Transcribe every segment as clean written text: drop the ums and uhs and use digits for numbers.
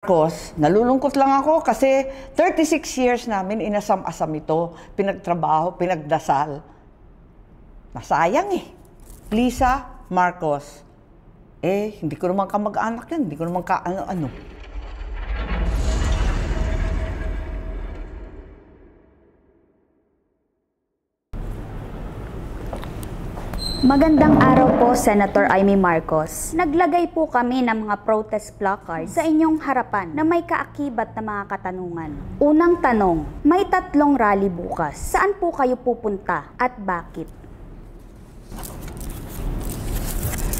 Marcos, nalulungkot lang ako kasi 36 years namin inasam-asam ito, pinagtrabaho, pinagdasal. Nasayang eh. Lisa Marcos, hindi ko naman kamag-anak yan, hindi ko naman ka-ano-ano. Magandang araw po, Senator Amy Marcos. Naglagay po kami ng mga protest placards sa inyong harapan na may kaakibat na mga katanungan. Unang tanong, may 3 rally bukas. Saan po kayo pupunta at bakit?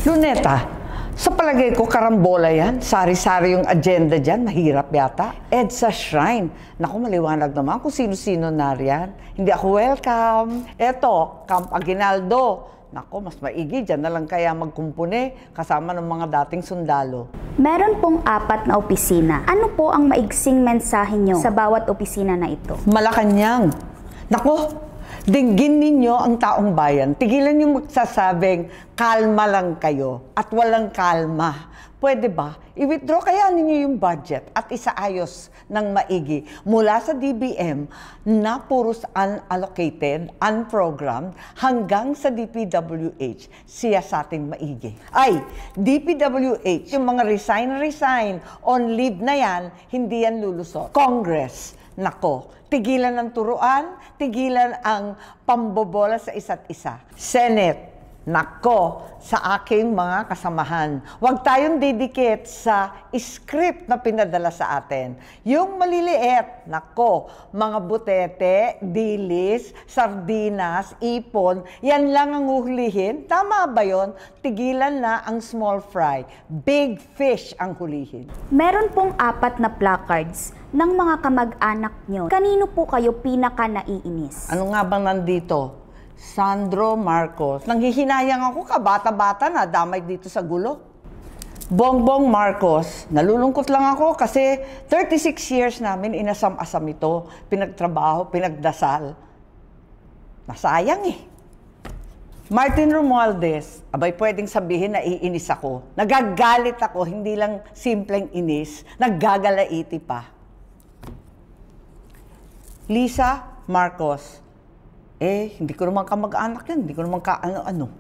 Luneta, sa palagay ko karambola yan. Sari-sari yung agenda dyan, mahirap yata. EDSA Shrine. Naku, maliwanag naman kung sino-sino na riyan. Hindi ako welcome. Eto, Camp Aguinaldo. Nako, mas maigi, dyan na lang kaya magkumpune kasama ng mga dating sundalo. Meron pong 4 na opisina. Ano po ang maigsing mensahe nyo sa bawat opisina na ito? Malacanang. Nako, dinggin ninyo ang taong bayan. Tigilan yung magsasabing, kalma lang kayo at walang kalma. Pwede ba? I-withdraw kaya ninyo yung budget at isaayos ng maigi mula sa DBM na puros unallocated, unprogrammed, hanggang sa DPWH, siya sa ating maigi. Ay, DPWH, yung mga resign on leave na yan, hindi yan lulusot. Congress, nako, tigilan ang turuan, tigilan ang pambobola sa isa't isa. Senate, nako, sa aking mga kasamahan. Huwag tayong didikit sa script na pinadala sa atin. Yung maliliit, nako, mga butete, dilis, sardinas, ipon, yan lang ang hulihin. Tama ba yun? Tigilan na ang small fry. Big fish ang hulihin. Meron pong 4 na placards ng mga kamag-anak nyo. Kanino po kayo pinaka-naiinis? Ano nga bang nandito? Sandro Marcos. Nanghihinayang ako, kabata-bata na, damay dito sa gulo. Bongbong Marcos. Nalulungkot lang ako kasi 36 years namin inasam-asam ito, pinagtrabaho, pinagdasal. Nasayang eh. Martin Romualdez, abay pwedeng sabihin na iinis ako. Nagagalit ako, hindi lang simpleng inis, naggagalaiti pa. Lisa Marcos, hindi ko naman kamag-anak yan, hindi ko naman ka-ano-ano.